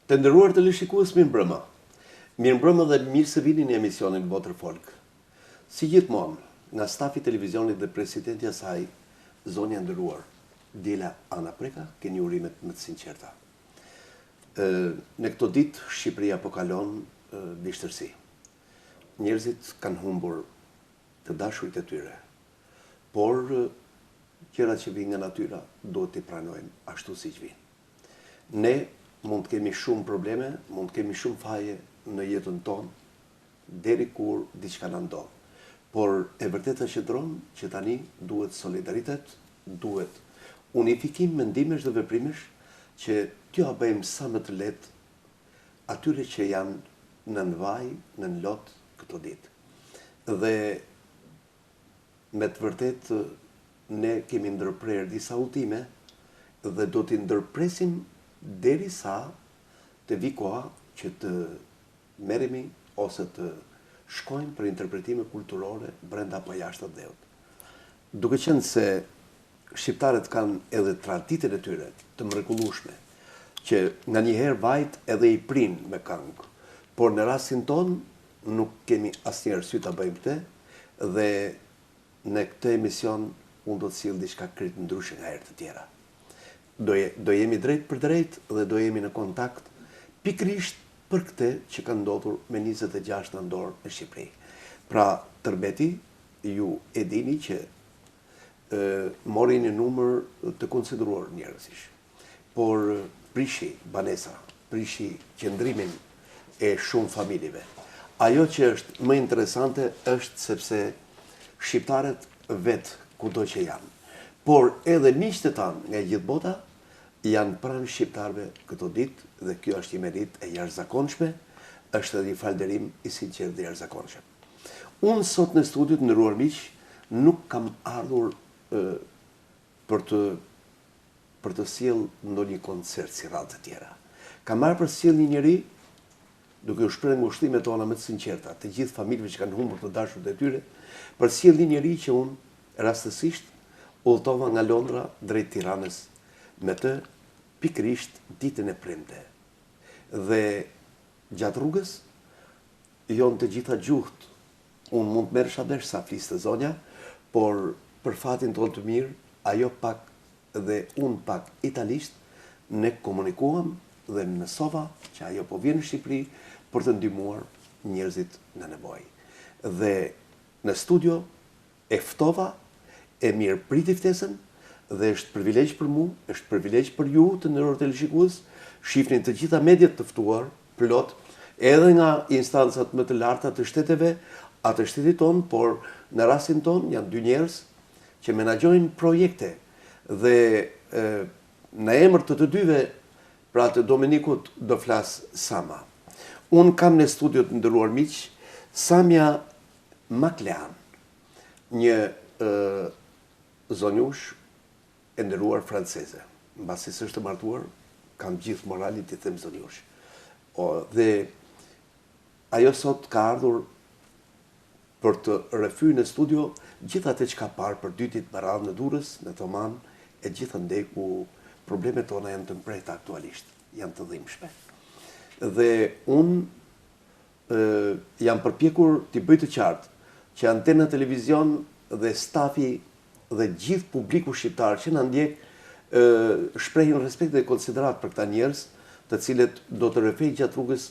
Të nderuar teleshikues, mirëmbrëma. Mirëmbrëma dhe mirë se vini në emisionin Votër Folk. Si gjithmonë, nga stafi televizionit dhe presidenti i saj, zonja nderuar, Djela Ana Preka, keni urimet më të sinqerta. Në këto ditë Shqipëria po kalon vështirësi. Njerëzit kanë humbur të dashurit e tyre, por gjërat që vijnë nga natyra duhet t'i pranojmë ashtu siç vijnë. Ne mund të kemi shumë probleme, mund të kemi shumë faje në jetën tonë, deri kur diçka na ndodh. Por e vërteta qëndron që tani duhet solidaritet, duhet unifikim mendimesh dhe veprimesh që t'ja bëjmë sa më të lehtë atyre që janë në vaj, në lot këto ditë. Dhe me të vërtet ne kemi ndërprer disa udhime dhe do t'i ndërpresim derisa të vi koha që të merremi ose të shkojmë për interpretime kulturore brenda apo jashtë dheut. Duke qenë se shqiptarët kanë edhe traditën e tyre të mrekullueshme, që nga njëherë vajt edhe i prin me këngë, por në rastin ton nuk kemi asnjë arsye ta bëjmë këtë dhe në këtë emision unë do të sill diçka krejt ndryshe nga herët e tjera. Do jemi drejt për drejt dhe do jemi në kontakt pikërisht për këtë që ka ndodhur me 26 nëntor në Shqipëri. Pra, tërbeti, ju e dini që mori një numër të konsideruar njerëzish. Por prishi banesa, prishi qëndrimin e shumë familjeve. Ajo që është më interesante është sepse shqiptarët vetë kudo që janë, por edhe miqtë tanë nga gjithë bota janë pranë shqiptarëve këto ditë dhe kjo është një merit e jashtëzakonshme, është edhe një falënderim i sinqert dhe jashtëzakonshëm. Unë sot në studio të nderuar miq nuk kam ardhur për të sjell ndonjë koncert si radhë të tjera. Kam ardhur për të sjell një njerëz duke u shprehur ngushtimet tona më të sinqerta, të gjithë familjeve që kanë humbur të dashurit e tyre, për të sjell një njerëz që unë rastësisht udhtova nga Londra drejt Tiranës me të pikërisht ditën e premte. Dhe gjatë rrugës, jonë të gjitha gjuhët, unë mund të merresha vesh sa fliste zonja, por për fatin tonë të mirë, ajo pak dhe unë pak italisht, ne komunikuam dhe mësova që ajo po vjen në Shqipëri për të ndihmuar njerëzit në nevojë. Dhe në studio e ftova, e mirë priti ftesën, dhe është privilegj për mu, është privilegj për ju të nderuar teleshikues, shihni të gjitha mediat të ftuar, plot, edhe nga instancat më të larta të shteteve, atë shtetit ton, por në rastin ton janë dy njerëz që menaxhojnë projekte dhe në emër të dyve, pra të Dominikut do flas Sama. Unë kam në studio të nderuar miq Samia Maklean, një zonjush e nderuar franceze. Mbasi s'është martuar, kam gjithë moralin të them zonjush. Dhe ajo sot ka ardhur për të rrëfyer në studio gjithë atë që ka parë për 2 ditë me radhë në Durrës, në Toman, e gjithandej ku problemet tona janë të mprehta aktualisht, janë të dhimbshme. Dhe unë jam përpjekur t'i bëj të qartë që Antena Televizion dhe stafi dhe gjithë publiku shqiptar që na ndjek shprehin respekt dhe konsiderat për këta njerëz, të cilët do të rrëfej gjatë rrugës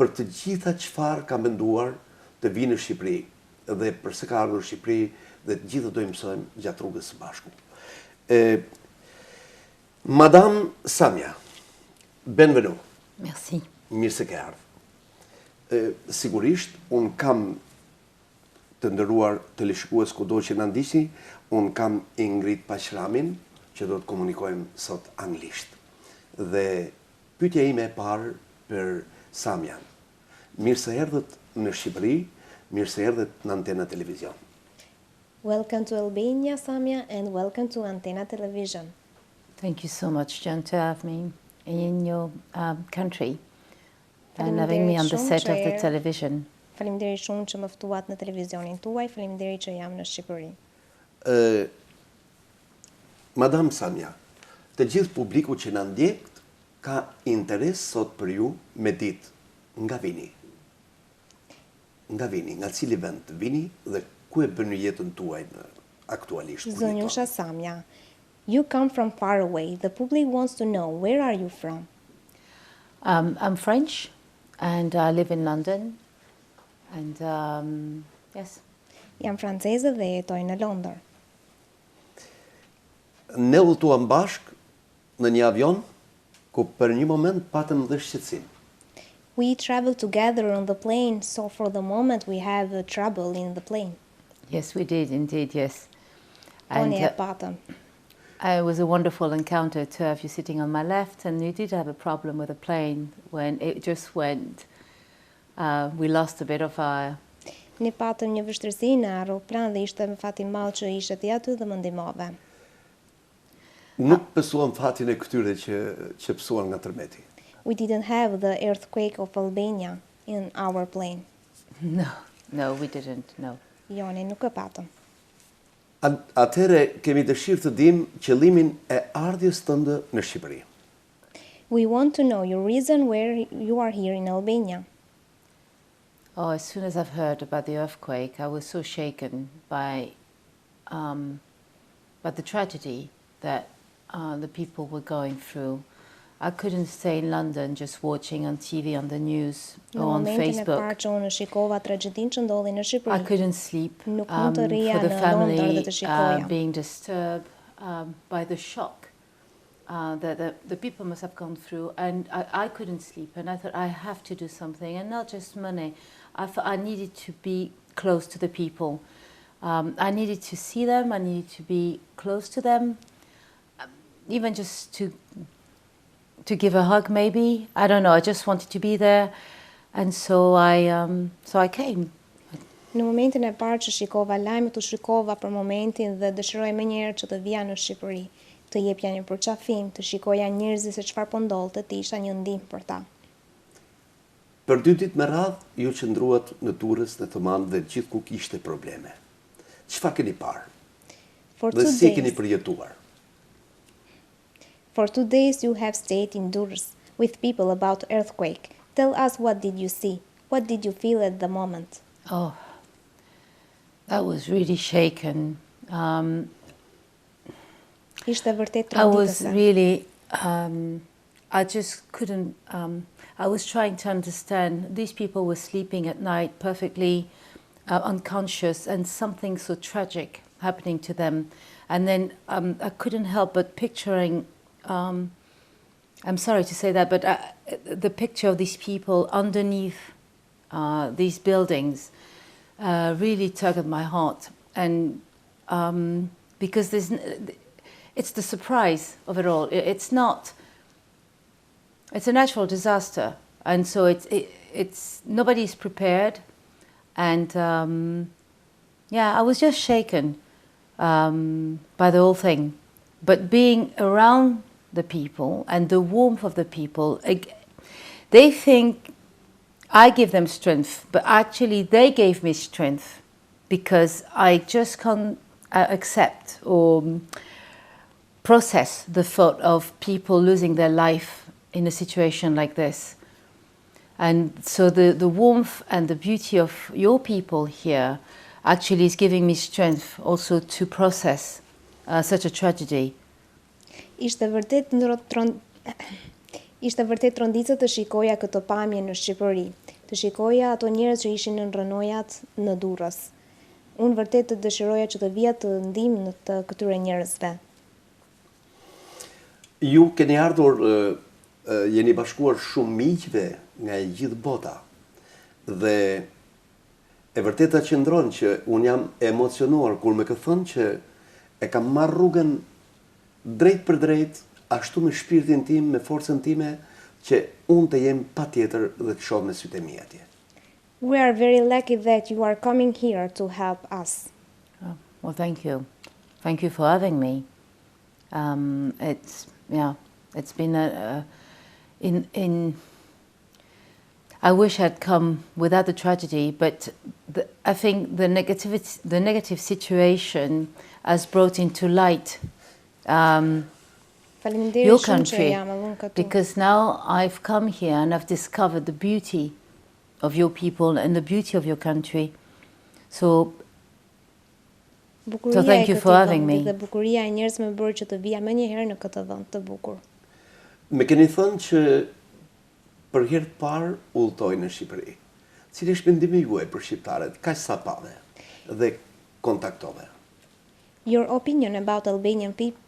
për të gjitha çfarë ka menduar të vinë në Shqipëri dhe përse ka ardhur në Shqipëri dhe të gjithë do i mësojmë gjatë rrugës së bashku. Madame Samia, benvenu. Merci. Mirë se ke ardhur. Sigurisht, unë kam të nderuar teleshikues kudo që na ndiqni, unë kam Ingrid Paqramin, që do të komunikojmë sot anglisht. Dhe pyetja ime e parë për Samian. Mirë se erdhët në Shqipëri, mirë se erdhët në Antena Televizion. Welcome to Albania, Samia, and welcome to Antena Television. Thank you so much, Jen, to have me in your country and having me on the set of the television. Faleminderit shumë që më ftuat në televizionin tuaj, faleminderit që jam në Shqipëri. Madame Samia, të gjithë publiku që na ndjek ka interes sot për ju me ditë nga vini? Nga vini, nga cili vend vini dhe ku e bëni jetën tuaj aktualisht? Zonjusha Samja, you come from far away. The public wants to know, where are you from? I'm French and I live in London. And yes. Jam franceze dhe jetoj në Londër. Ne udhëtuam bashk në një avion ku për një moment patëm dhe shqetësim. We traveled together on the plane, so for the moment we have trouble in the plane. Yes, we did indeed, yes. Toni e patëm. It was a wonderful encounter to have you sitting on my left, and you did have a problem with the plane when it just went. We lost a bit of our... Ne patëm një vështirësi në aeroplan dhe ishte më fati madh që ishe ti aty dhe më ndihmove. Nuk pësuam fatin e këtyre që pësuan nga tërmeti. We didn't have the earthquake of Albania in our plane. No, we didn't, no. Jo, ne nuk e patëm. Atëre kemi dëshirë të dim qëllimin e ardhjes tënde në Shqipëri. We want to know your reason where you are here in Albania. Oh, as soon as I've heard about the earthquake, I was so shaken by the tragedy that the people were going through. I couldn't stay in London just watching on TV, on the news, or on Facebook. I couldn't sleep for the family being disturbed by the shock that the people must have gone through. And I couldn't sleep, and I thought, I have to do something, and not just money. I thought I needed to be close to the people. I needed to see them, I needed to be close to them, even just to give a hug maybe. I don't know, I just wanted to be there, and so I came. Në momentin e parë që shikova lajmet, u shikova për momentin dhe dëshiroj menjëherë që të vija në Shqipëri, të jepja një përqafim, të shikoja njerëzit se çfarë po ndodhte, të isha një ndihmë për ta. Për 2 ditë me radhë, ju qëndruat në Durrës, në Toman dhe gjithku kishte probleme. Çfarë keni parë? Dhe si keni përjetuar? For 2 days you have stayed in Durrës with people about earthquake. Tell us, what did you see? What did you feel at the moment? Oh, that was really shaken. Ishte vërtet I was tronditëse. really, I just couldn't, I was trying to understand. These people were sleeping at night perfectly unconscious, and something so tragic happening to them. And then I couldn't help but picturing, I'm sorry to say that, but the picture of these people underneath these buildings really tugged at my heart. And because it's the surprise of it all. It's not, it's a natural disaster. And so it's nobody's prepared. And yeah, I was just shaken by the whole thing. But being around the people and the warmth of the people, they think I give them strength, but actually they gave me strength because I just can't accept or process the thought of people losing their life in a situation like this. And so the warmth and the beauty of your people here actually is giving me strength also to process such a tragedy. Ishte vërtet trondicë të shikoja këtë pamje në Shqipëri, të shikoja ato njerëz që ishin në rrënojat në Durrës. Unë vërtet të dëshiroja që të vija të ndihmë të këtyre njerëzve. Ju keni ardhur, jeni bashkuar shumë miqve nga e gjithë bota. Dhe e vërteta qëndron që unë jam emocionuar kur më ke thënë që e kam marrë rrugën drejt për drejt, ashtu me shpirtin tim, me forcën time, që unë të jem patjetër dhe të shoh me sytë e mi atje. We are very lucky that you are coming here to help us. Oh, well, thank you. Thank you for having me. It's been I wish I'd come without the tragedy, but I think the negative situation has brought into light Faleminderit your shumë që country, jam edhe këtu. because now I've come here and I've discovered the beauty of your people and the beauty of your country. So Bukuria thank e you for këtij having vendi me. dhe bukuria e njerëzve më bëri që të vija më një herë në këtë vend të bukur. Me keni thënë që për herë të parë udhëtoi në Shqipëri. Cili është mendimi juaj për shqiptarët? Kaq sa pave dhe kontaktove. Your opinion about Albanian people.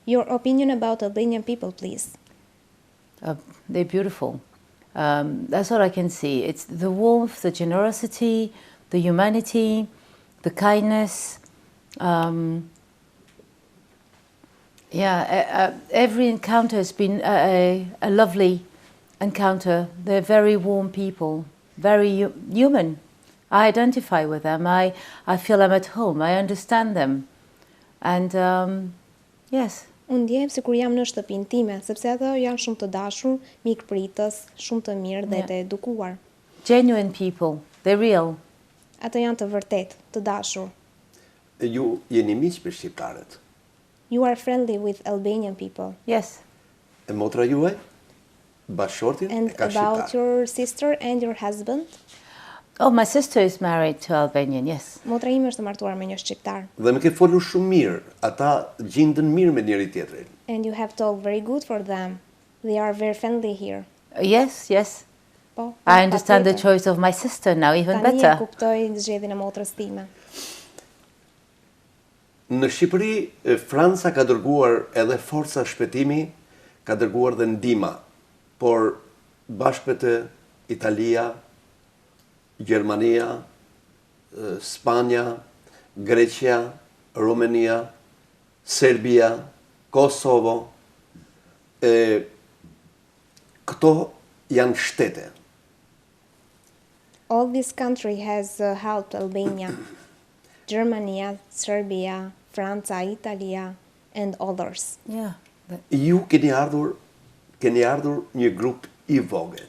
Your opinion about Albanian people, please. They're beautiful. That's all I can see. It's the warmth, the generosity, the humanity, the kindness. Every encounter has been a lovely encounter. They're very warm people, very human. I identify with them. I feel I'm at home. I understand them. And yes. Unë ndjehem sikur jam në shtëpinë time, sepse ata janë shumë të dashur, mikpritës, shumë të mirë dhe të edukuar. Genuine people. They're real. Ata janë të vërtet, të dashur. Ju jeni miq me shqiptarët. You are friendly with Albanian people. Yes. E motra juaj? Bashortin And e ka about shqiptar. your sister and your husband? Oh, my sister is married to Albanian, yes. Motra ime është martuar me një shqiptar. Dhe më ke folur shumë mirë. Ata gjindën mirë me njëri tjetrin. And you have talked very good for them. They are very friendly here. Yes, yes. Po. I understand the patjetër. choice of my sister now even Tani e better. kuptoj zgjedhjen e motrës time. Në Shqipëri, Franca ka dërguar edhe forca shpëtimi, ka dërguar dhe ndihma, por bashkë me të Italia, Gjermania, Spanja, Greqia, Romania, Serbia, Kosovo, këto janë shtete. All this country has helped Albania. Germany, Serbia, Franca, Italia, and others. Yeah. Ju keni ardhur një grup I vogël.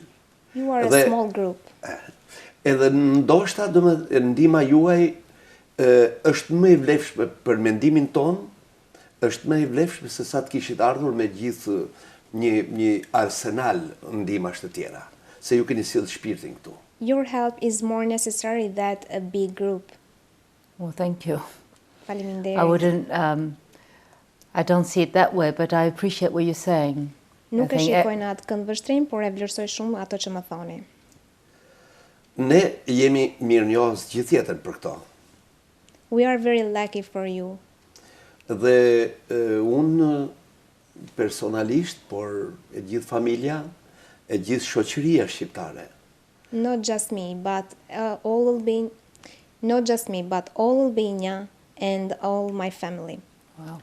You are a Dhe- small group. Edhe ndoshta ndihma juaj është më e vlefshme për mendimin ton, është më e vlefshme se sa të kishit ardhur me gjithë një arsenal ndihmash të tjera, se ju keni sjellë shpirtin këtu. Your help is more necessary than a big group. Well, thank you. Faleminderit. I wouldn't, I don't see it that way, but I appreciate what you're saying. Nuk I e think shikoj në atë kënd vështrim, por e vlerësoj shumë ato që më thoni. Ne jemi mirënjohës gjithë jetën për këto. We are very lucky for you. Dhe unë personalisht, por e gjithë familja, e gjithë shoqëria shqiptare, Not just me, but all Albania. Not just me, but all Albania and all my family. Wow.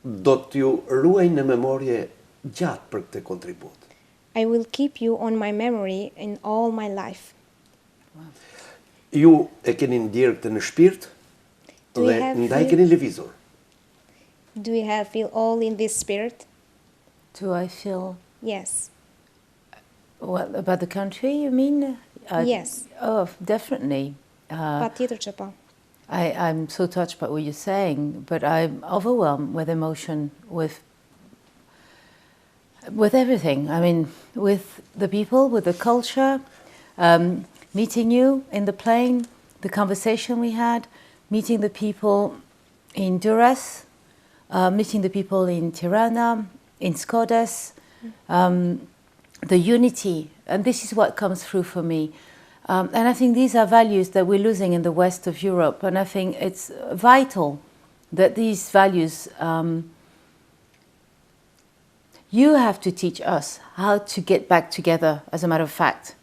do t'ju ruaj në memorje gjatë për këtë kontribut. I will keep you on my memory in all my life. Ju e keni ndjerë këtë në shpirt Do you dhe have ndaj feel- keni lëvizur. Do you have feel all in this spirit? Do I feel, Yes. what, about the country, you mean? Yes. Oh, definitely. Patjetër që po. I'm so touched by what you're saying, but I'm overwhelmed with emotion, with everything. I mean, with the people, with the culture, meeting you in the plane, the conversation we had, meeting the people in Durrës, meeting the people in Tirana, in Shkoder, the unity, and this is what comes through for me. And I think these are values that we're losing in the west of Europe, and I think it's vital that these values, you have to teach us how to get back together, as a matter of fact.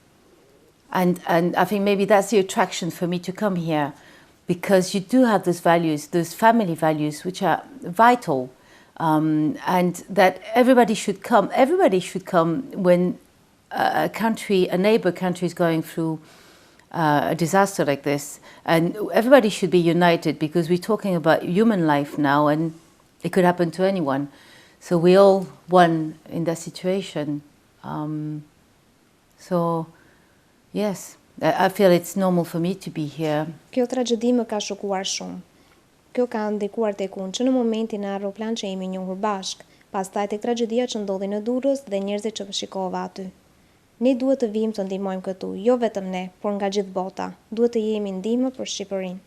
And I think maybe that's the attraction for me to come here, because you do have those values, those family values, which are vital, and that everybody should come when a country, a neighbor country is going through a disaster like this, and everybody should be united, because we're talking about human life now, and it could happen to anyone. So we all one in that situation. So yes, I feel it's normal for me to be here. Kjo tragjedi më ka shokuar shumë. Kjo ka ndikuar tek unë që në momentin e aeroplan që jemi njohur bashk, pastaj tek tragjedia që ndodhi në Durrës dhe njerëzit që shikova aty. Ne duhet të vim të ndihmojmë këtu, jo vetëm ne, por nga gjithë bota. Duhet të jemi ndihmë për Shqipërinë.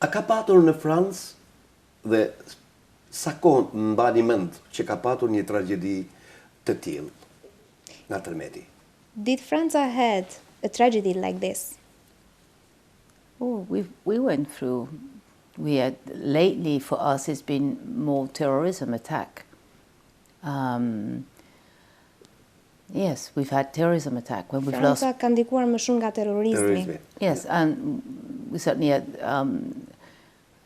A ka patur në Francë dhe sa kohë mbani mend që ka patur një tragjedi të tillë nga tërmeti? Did France had a tragedy like this? Oh, we went through. We had lately for us it's been more terrorism attack. Yes, we've had terrorism attack when we've lost. Franca ka ndikuar më shumë nga terrorizmi. Yes, and we certainly had.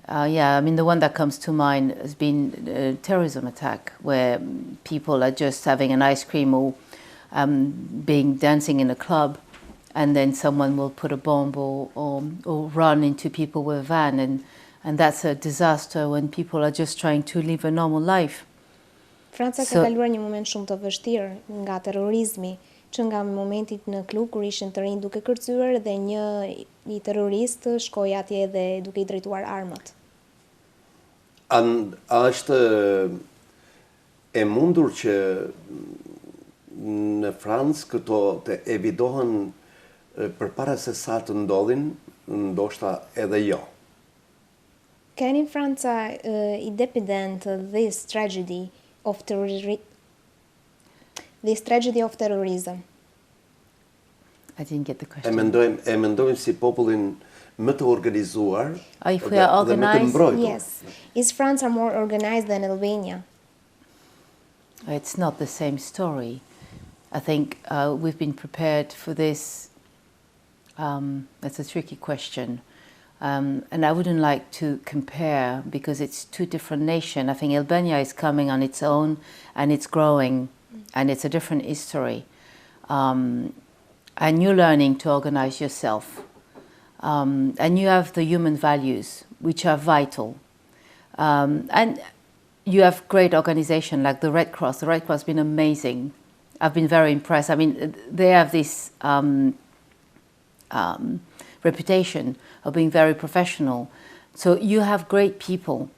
Yeah, I mean the one that comes to mind has been a terrorism attack where people are just having an ice cream or being dancing in a club. And then someone will put a bomb or run into people with a van, and that's a disaster when people are just trying to live a normal life. Franca ka kaluar një moment shumë të vështirë nga terrorizmi, që nga momentit në klub kur ishin të rinj duke kërcyer dhe një i terrorist shkoi atje dhe duke I drejtuar armët. A është e mundur që në Francë këto të evitohen përpara se sa të ndodhin, ndoshta edhe jo? Can in France independent this tragedy of terrorism? I didn't get the question. E mendojmë si popullin më të organizuar If we are dhe më të mbrojtur. Yes. Is France more organized than Albania? It's not the same story. I think we've been prepared for this. That's a tricky question. And I wouldn't like to compare because it's two different nations. I think Albania is coming on its own and it's growing and it's a different history. And you're learning to organize yourself. And you have the human values, which are vital. And you have great organization like the Red Cross. The Red Cross has been amazing. I've been very impressed. I mean, they have this reputation of being very professional. So you have great people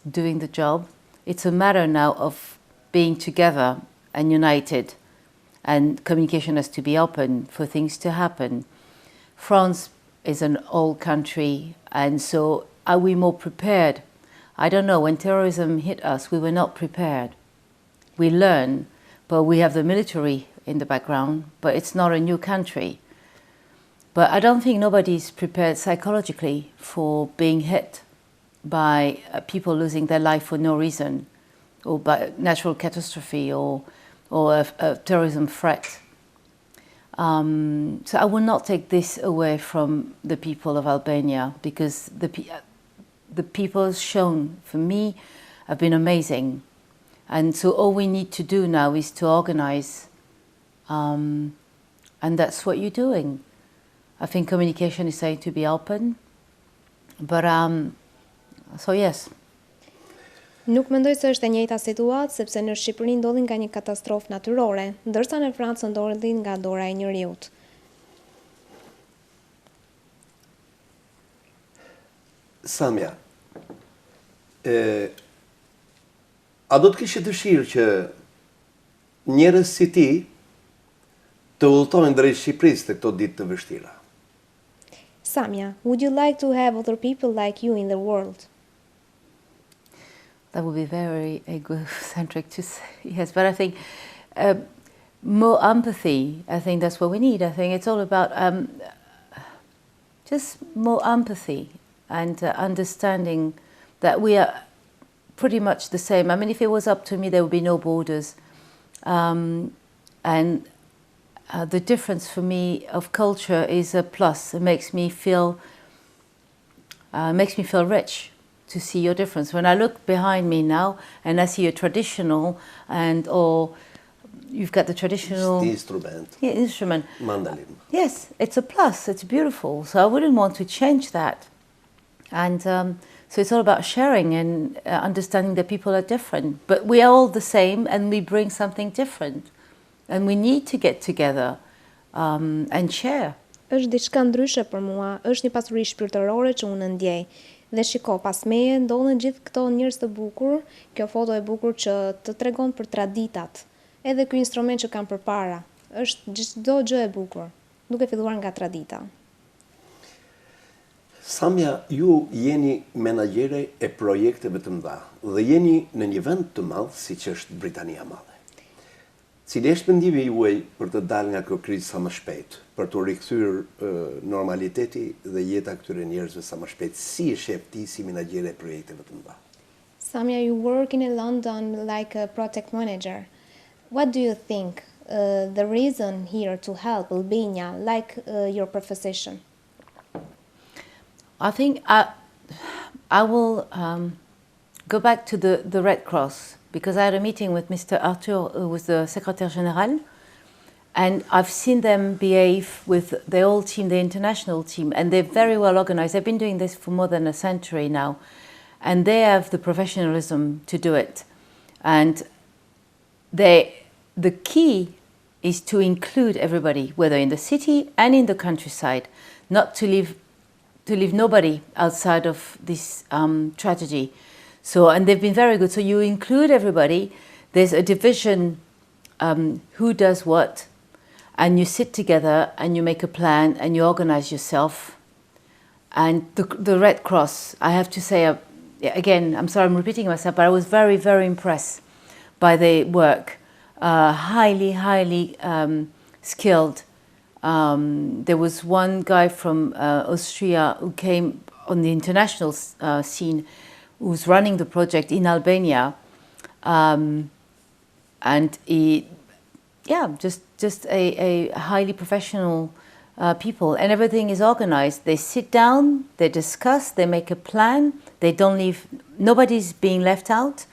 doing the job. It's a matter now of being together and united, and communication has to be open for things to happen. France is an old country, and so are we more prepared? I don't know. When terrorism hit us, we were not prepared. We learn, but we have the military in the background, but it's not a new country. But I don't think nobody's prepared psychologically for being hit by people losing their life for no reason, or by natural catastrophe, or a terrorism threat. So I will not take this away from the people of Albania, because the people shown for me have been amazing. And so all we need to do now is to organize, and that's what you're doing. I think communication is saying to be open, but so yes. Nuk mendoj se është e njëjta situatë, sepse në Shqipëri ndodhin nga një katastrofë natyrore, ndërsa në Francë ndodhin nga dora e njerëzit. Samja, a do të kishe dëshirë që njerëz si ti të udhtojnë drejt Shqipërisë të këto ditë të vështira? Samja, would you like to have other people like you in the world? That would be very egocentric to say, yes, but I think more empathy, I think that's what we need. I think it's all about just more empathy and understanding that we are pretty much the same. I mean, if it was up to me, there would be no borders. And the difference for me of culture is a plus. It makes me feel rich to see your difference. When I look behind me now and I see a traditional or you've got the traditional instrument. Mandolin. Yes, it's a plus. It's beautiful. So I wouldn't want to change that. And so it's all about sharing and understanding that people are different, but we are all the same and we bring something different. And we need to get together and share. Është diçka ndryshe për mua, është një pasuri shpirtërore që unë ndjej. Dhe shiko, pas meje ndodhen gjithë këto njerëz të bukur, kjo foto e bukur që të tregon për traditat. Edhe ky instrument që kam përpara, është çdo gjë e bukur, duke filluar nga tradita. Samja, ju jeni menagjere e projekteve të mëdha dhe jeni në një vend të madh siç është Britania e Madhe. Cili është mendimi juaj për të dalë nga kjo krizë sa më shpejt, për të rikthyer normaliteti dhe jeta këtyre njerëzve sa më shpejt? Si e sheh ti si menagjere e projekteve të mëdha? Samia, you work in London like a project manager. What do you think the reason here to help Albania like your profession? I think I will go back to the Red Cross, because I had a meeting with Mr. Arthur, who was the Secretary General, and I've seen them behave with the whole team, the international team, and they're very well organized. They've been doing this for more than a century now, and they have the professionalism to do it. And the key is to include everybody, whether in the city and in the countryside, not to leave nobody outside of this tragedy. So, and they've been very good. So you include everybody. There's a division, who does what, and you sit together and you make a plan and you organize yourself. And the Red Cross, I have to say, again, I'm sorry I'm repeating myself, but I was very, very impressed by their work. Highly skilled. There was one guy from Austria who came on the international scene, who's running the project in Albania, and he, just a highly professional people, and everything is organized. They sit down, they discuss, they make a plan. They don't leave. Nobody's being left out.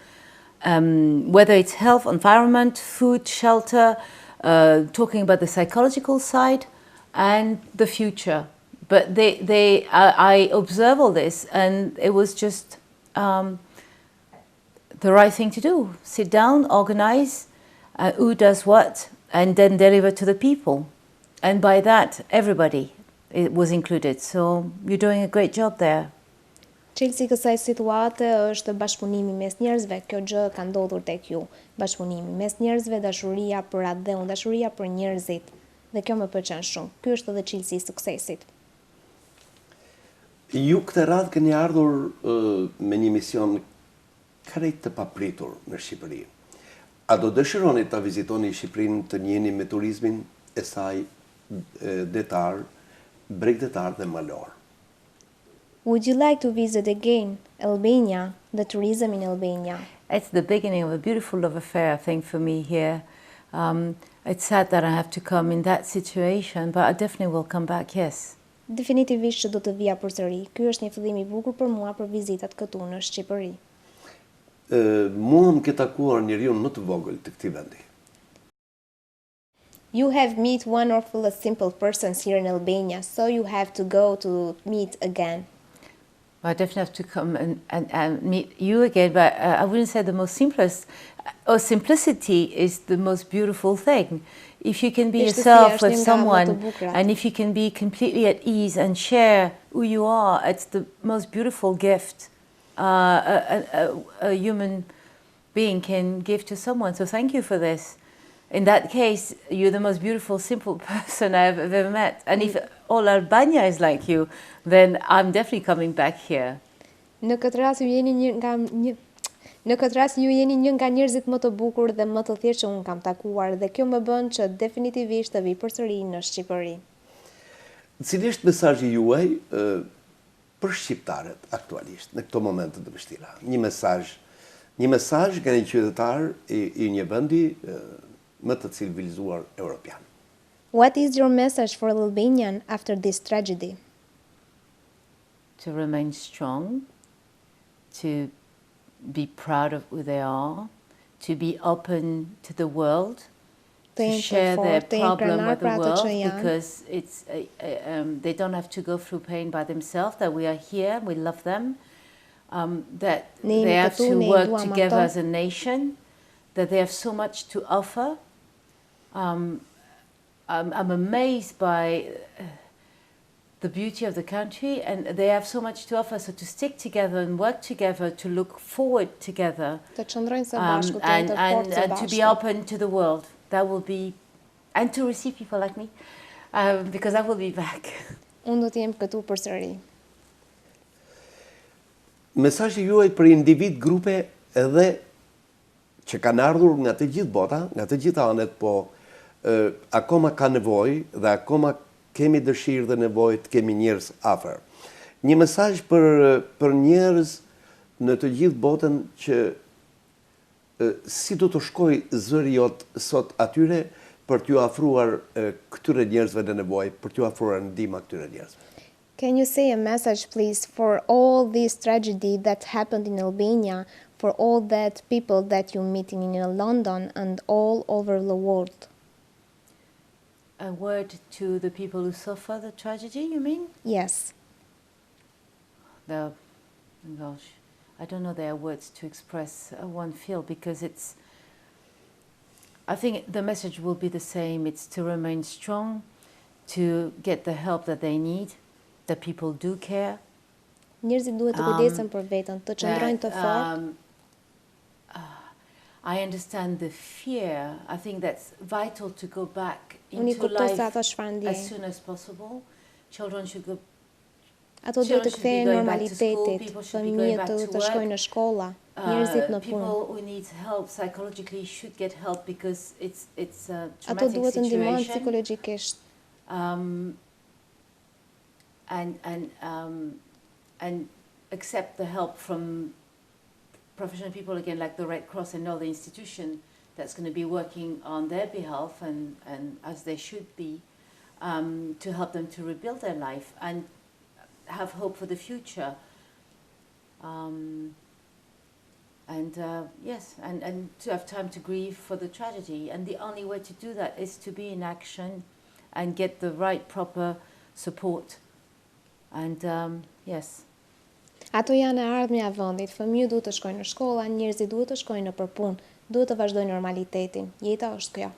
Whether it's health, environment, food, shelter, talking about the psychological side and the future. But I observe all this, and it was just the right thing to do. Sit down, organize, who does what, and then deliver to the people. And by that, everybody was included. So you're doing a great job there. Çelësi kësaj situate është bashkëpunimi mes njerëzve. Kjo gjë ka ndodhur tek ju. Bashkëpunimi mes njerëzve, dashuria për atë dhe dashuria për njerëzit. Dhe kjo më pëlqen shumë. Ky është edhe çelësi i suksesit. Ju këtë radhë keni ardhur me një mision krejt të papritur në Shqipëri. A do dëshironi ta vizitoni Shqipërinë, të njihni me turizmin e saj detar, bregdetar dhe malor? Would you like to visit again Albania, the tourism in Albania? It's the beginning of a beautiful love affair, I think, for me here. It's sad that I have to come in that situation, but I definitely will come back, yes. Definitivisht që do të vija përsëri. Ky është një fillim i bukur për mua për vizitat këtu në Shqipëri. Mua më ke takuar njeriu më të vogël të këtij vendi. You have met one or full of simple persons here in Albania, so you have to go to meet again. I definitely have to come and meet you again, but I wouldn't say the most simplest. Simplicity is the most beautiful thing. If you can be yourself with someone, and if you can be completely at ease and share who you are, it's the most beautiful gift a human being can give to someone. So thank you for this. In that case, you're the most beautiful, simple person I've ever met. And if all Albania is like you, then I'm definitely coming back here. Në këtë rast ju jeni një nga njerëzit më të bukur dhe më të thjeshtë që unë kam takuar, dhe kjo më bën që definitivisht të vi përsëri në Shqipëri. Cili është mesazhi juaj për shqiptarët aktualisht në këto momente të vështira? Një mesazh nga një qytetar i një vendi më të civilizuar europian. What is your message for Albanian after this tragedy? To remain strong, to be proud of who they are, to be open to the world, to share their problem with the world, because it's they don't have to go through pain by themselves, that we are here, we love them, that they have to work together as a nation, that they have so much to offer. I'm amazed by the beauty of the country, and they have so much to offer. So to stick together and work together, to look forward together, Të qëndrojnë së bashku, të jenë të fortë së and to be bashku. open to the world. That will be, and to receive people like me, because I will be back. Unë do të jem këtu përsëri. Mesazhi juaj për individ, grupe edhe që kanë ardhur nga të gjithë bota, nga të gjithë anët, po akoma ka nevojë dhe akoma kemi dëshirë dhe nevojë të kemi njerëz afër. Një mesazh për njerëz në të gjithë botën që si do të shkoj zëri jot sot atyre për t'ju afruar këtyre njerëzve në nevojë, për t'ju afruar ndihmë këtyre njerëzve. Can you say a message, please, for all this tragedy that happened in Albania, for all that people that you're meeting in London and all over the world? A word to the people who suffer the tragedy, you mean? Yes. Gosh, I don't know there are words to express one feel, because I think the message will be the same. It's to remain strong, to get the help that they need, that people do care. Njerëzit duhet të kujdesen për veten, të qëndrojnë të fortë. I understand the fear. I think that's vital to go back Unë i into kuptoj se life ato çfarë ndjejnë. as soon as possible. Children should go. Ato duhet të kthehen Children should be going back to school, normalitetit, people should be going fëmijët back to të shkojnë në shkolla, njerëzit në punë. People who need help psychologically should get help, because it's a Ato traumatic duhet të ndihmohen situation. psikologjikisht. And accept the help from professional people, again, like the Red Cross and all the institution that's going to be working on their behalf, and as they should be, to help them to rebuild their life and have hope for the future. Yes, and to have time to grieve for the tragedy. And the only way to do that is to be in action and get the right, proper support. And yes. Ato janë e ardhmja e vendit, fëmijët duhet të shkojnë në shkolla, njerëzit duhet të shkojnë nëpër punë, duhet të vazhdojnë normalitetin. Jeta është kjo.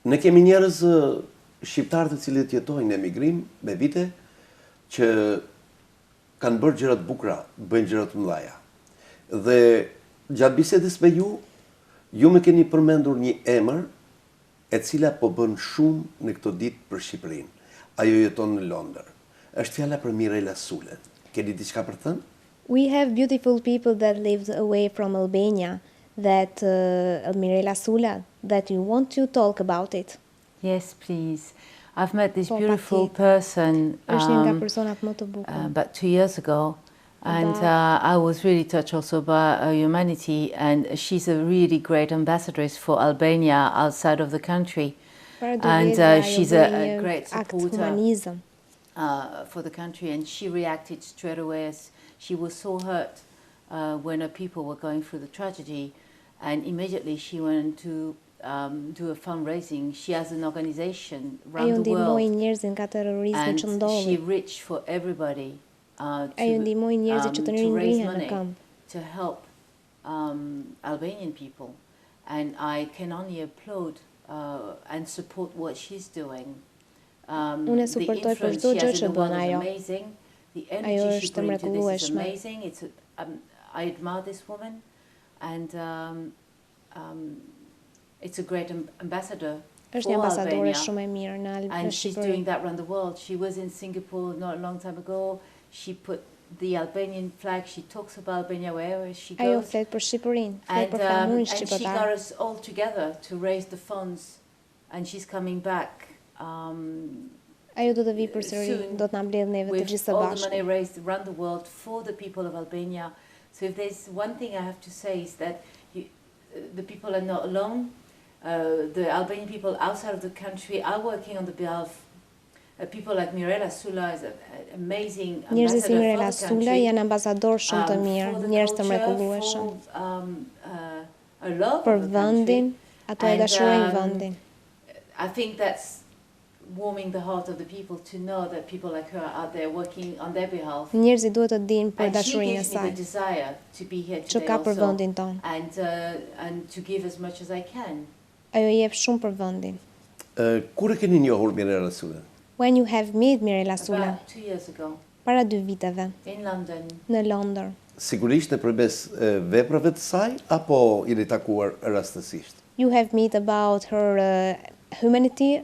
Ne kemi njerëz shqiptarë të cilët jetojnë në emigrim me vite, që kanë bërë gjëra të bukura, bëjnë gjëra të mëdha. Dhe gjatë bisedës me ju më keni përmendur një emër e cila po bën shumë në këto ditë për Shqipërinë. Ajo jeton në Londër. Është fjala për Mirela Sulen. Keni diçka për të thënë? We have beautiful people that lived away from Albania, that Mirela Sula, that you want to talk about it. Yes, please. I've met this Po, beautiful patjetër. person Është një nga personat më të bukur. about 2 years ago, and I was really touched also by her humanity, and she's a really great ambassadress for Albania outside of the country. And she's a great supporter for the country, and she reacted straight away, as she was so hurt when her people were going through the tragedy, and immediately she went to do a fundraising. She has an organization around the world, and she reached for everybody to raise money to help Albanian people, and I can only applaud and support what she's doing. Unë e suportoj për çdo gjë që bën ajo. The Ajo energy she është brings to this is mrekullueshme. amazing. I admire this woman, and it's a great ambassador Është një for ambasadore Albania, shumë e mirë në and she's Shqipëri. doing that around the world. She was in Singapore not a long time ago. She put the Albanian flag. She talks about Albania wherever she Ajo goes. flet për Shqipërinë, flet për flamurin And she got shqiptar. us all together to raise the funds, and she's coming back Ajo do të vi përsëri, soon do të na mbledh neve të with gjithë së all the money bashku. raised around the world for the people of Albania. So if there's one thing I have to say is that the people are not alone. The Albanian people outside of the country are working on the behalf. People like Mirela Sula is an amazing Njerëzit si ambassador Mirela for the Sula country. janë ambasador shumë të For mirë, the njerëz të culture, mrekullueshëm. for a love Për of the vendin, country. ato e And, dashurojnë vendin. I think that's warming the heart of the people to know that people like her are out there working on their behalf. Njerëzit duhet të dinë për And she dashurinë e gives me the saj, desire to be here që today ka për also, vendin ton. and to give as much as I can. Ajo jep shumë për vendin. Kur e keni njohur Mirela Sulen? When you have met Mirela Sula? About 2 years ago Para 2 viteve, in London. në Londër. Sigurisht nëpërmes veprave të saj apo jeni takuar rastësisht? You have met about her humanity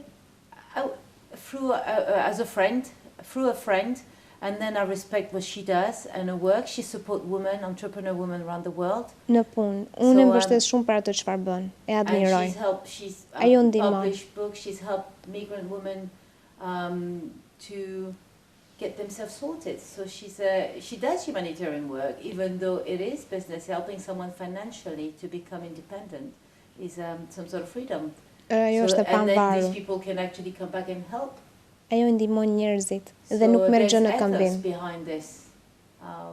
As a friend, through a friend, and then I respect what she does and her work. She supports women, entrepreneur women around the world. në punë. Unë e mbështes shumë për atë çfarë bën. E And admiroj. she's Ajo ndihmon. published books. She's helped migrant women to get themselves sorted. So she does humanitarian work, even though it is business. Helping someone financially to become independent is some sort of freedom. Ajo është e And then these pamvarur. people can actually come back and help. Ajo ndihmon njerëzit dhe nuk merr gjë në këmbim. There's ethos behind this,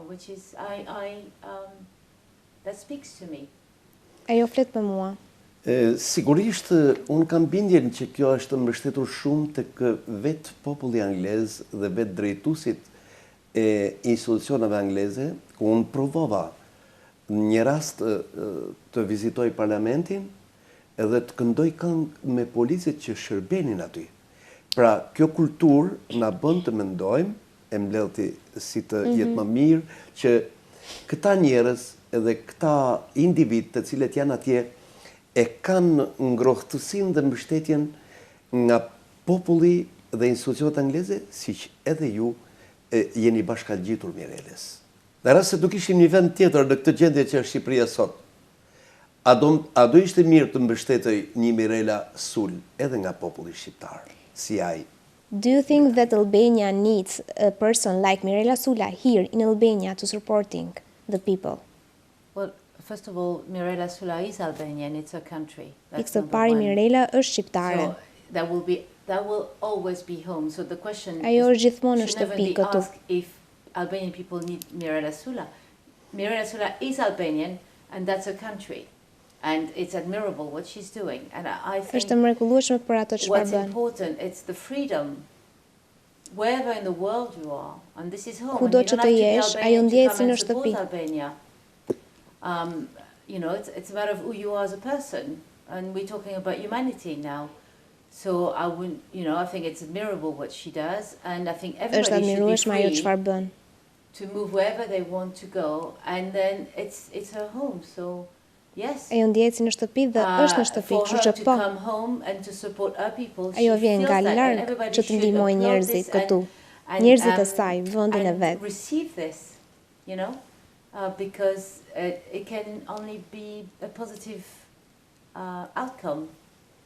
which is that speaks to me. Ajo flet me mua. Sigurisht, unë kam bindjen që kjo është mbështetur shumë tek vetë populli anglez dhe vetë drejtuesit e institucioneve angleze, ku unë provova një rast të vizitoj parlamentin edhe të këndoj këngë me policët që shërbenin aty. Pra, kjo kulturë na bën të mendojmë, e mbledhti si të jetë më mirë, që këta njerëz edhe këta individ të cilët janë atje e kanë ngrohtësinë dhe mbështetjen nga populli dhe institucionet angleze, siç edhe ju jeni bashkangjitur Mireles. Në rast se do kishim një vend tjetër në këtë gjendje që është Shqipëria sot, a do ishte mirë të mbështetej një Mirela Sul edhe nga populli shqiptar, si ai? Do you think that Albania needs a person like Mirela Sula here in Albania to supporting the people? Well, first of all, Mirela Sula is Albanian. It's a country. Pikë së pari Mirela është shqiptare. So that will always be home. So the question Ajo është gjithmonë në should never shtëpi be këtu. asked if Albanian people need Mirela Sula. Mirela Sula is Albanian, and that's a country. And it's admirable what she's doing. And I think Është e mrekullueshme për ato çfarë what's bën. important, it's the freedom wherever in the world you are, and this is home. Kudo and you që don't të have to be jesh, Albanian ajo to ndjehet come si në and support shtëpi. Albania. You know, it's a matter of who you are as a person, and we're talking about humanity now. So I wouldn't, you know, I think it's admirable what she does, and I think Është everybody should be admirueshme ajo free çfarë bën. to move wherever they want to go, and then it's her home. So yes. Ajo ndjehet si në shtëpi dhe është në shtëpi, For kështu her që to po. come home and to support her people, Ajo she vjen feels nga that, and larg everybody që të should ndihmojë applaud njerëzit this këtu. and, Njerëzit e saj, vendin e and vet. receive this, you know, because it can only be a positive outcome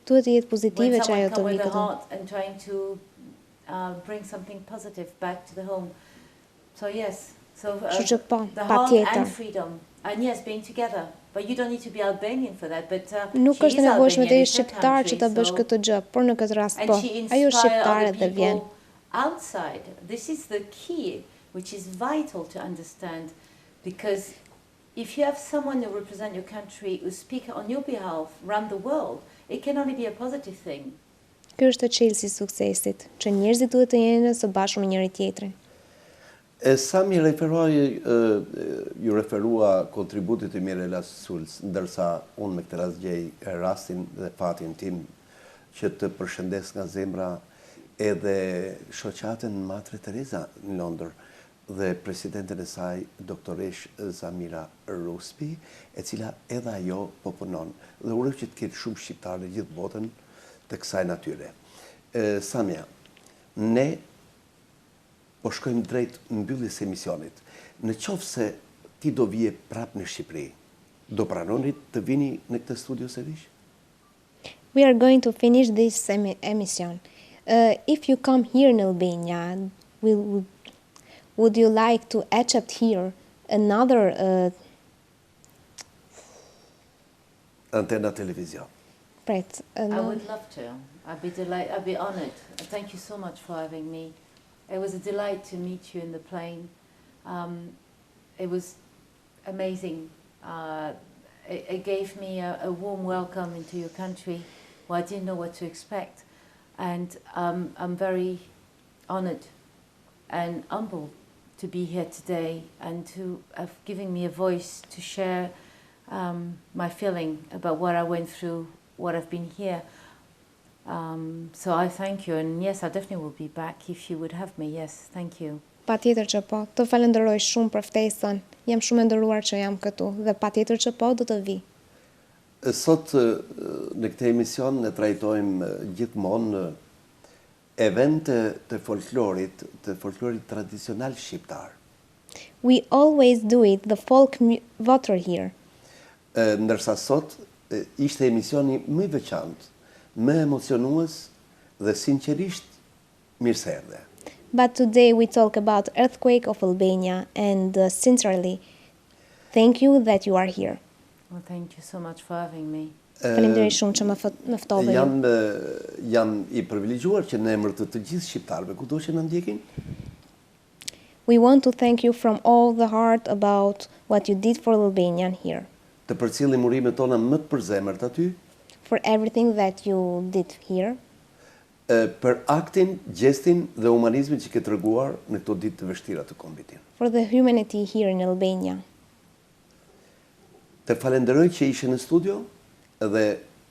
Duhet të jetë when pozitive që someone ajo të comes vi with a këtu. heart and trying to bring something positive back to the home. So yes, so Kështu që po, the heart patjetër. and freedom, and yes, being together. But you don't need to be Albanian for that. But Nuk she është is e nevojshme Albanian, të it's jesh her shqiptar që ta country, bësh so- këtë gjë, por në këtë rast and po. she Ajo inspires është shqiptare other dhe vjen. people outside. This is the key, which is vital to understand, because if you have someone who represents your country who speak on your behalf around the world, it can only be a positive thing. Ky është çelësi i suksesit, që njerëzit duhet të jenë së bashku me njëri tjetrin. Sa mi ju referua kontributit të Mirela Sulës, ndërsa unë me këtë rast gjej rastin dhe fatin tim që të përshëndes nga zemra edhe shoqatën Matre Teresa në Londër dhe presidenten e saj, doktoresh Zamira Ruspi, e cila edhe ajo po punon. Dhe uroj që të ketë shumë shqiptarë në gjithë botën të kësaj natyre. Samja, ne po shkojmë drejt mbylljes së emisionit. Në qoftë se ti do vije prapë në Shqipëri, do pranoni të vini në këtë studio sërish? We are going to finish this emission. If you come here in Albania, would you like to accept here another Antena Televizion. pret? I would love to. I'd be honored. Thank you so much for having me. It was a delight to meet you in the plane. It was amazing. It gave me a warm welcome into your country where I didn't know what to expect. And I'm very honored and humbled to be here today and to have given me a voice to share my feeling about what I went through, what I've been here. So I thank you, and yes, I definitely will be back if you would have me. Yes, thank you. Patjetër që po. Të falenderoj shumë për ftesën. Jam shumë e nderuar që jam këtu dhe patjetër që po do të vi. Sot në këtë emision ne trajtojmë gjithmonë evente të folklorit tradicional shqiptar. We always do it, the folk voter here. Ndërsa sot ishte emisioni më i veçantë, më emocionues dhe sinqerisht mirëseardhje. But today we talk about earthquake of Albania and sincerely, thank you that you are here. Well, thank you so much for having me. Faleminderit shumë që më ftove ju. Jam i privilegjuar që në emër të gjithë shqiptarëve kudo që na ndjekin. We want to thank you from all the heart about what you did for Albanian here. Të përcjellim urimet tona më të përzemërt aty. For everything that you did here. Për aktin, gjestin dhe humanizmin që ke treguar në këto ditë të vështira të kombit. For the humanity here in Albania. Të falenderoj që ishe në studio dhe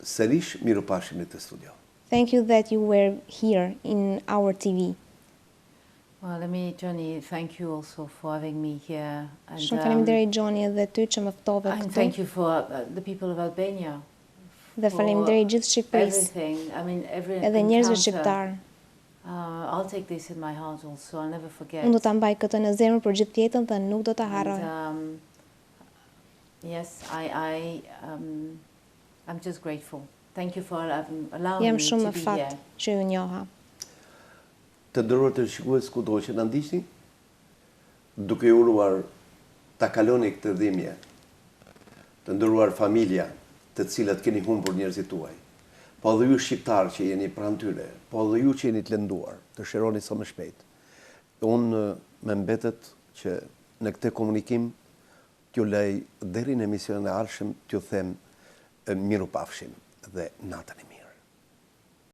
sërish mirupafshim në këtë studio. Thank you that you were here in our TV. Well, Johnny, thank you also for having me here. Shumë faleminderit Johnny edhe ty që më ftove këtu. And thank you for the people of Albania. Dhe faleminderit gjithë Shqipërisë. Everything. I mean, every edhe njerëzve shqiptar. I'll take this in my heart also. I'll never forget. Unë do ta mbaj këtë në zemër për gjithë jetën dhe nuk do ta harroj. Yes, I'm just grateful. Thank you for allowing Jam me to shumë be fat here. që ju njoha. Të nderuar të shikues kudo që na ndiqni, duke uruar ta kaloni këtë dhimbje. Të nderuar familja, të cilat keni humbur njerëzit tuaj. Po dhe ju shqiptar që jeni pranë tyre, po dhe ju që jeni të lënduar, të shëroni sa më shpejt. Unë më mbetet që në këtë komunikim t'ju lej deri në emisionin e ardhshëm t'ju them mirupafshim dhe natën e mirë.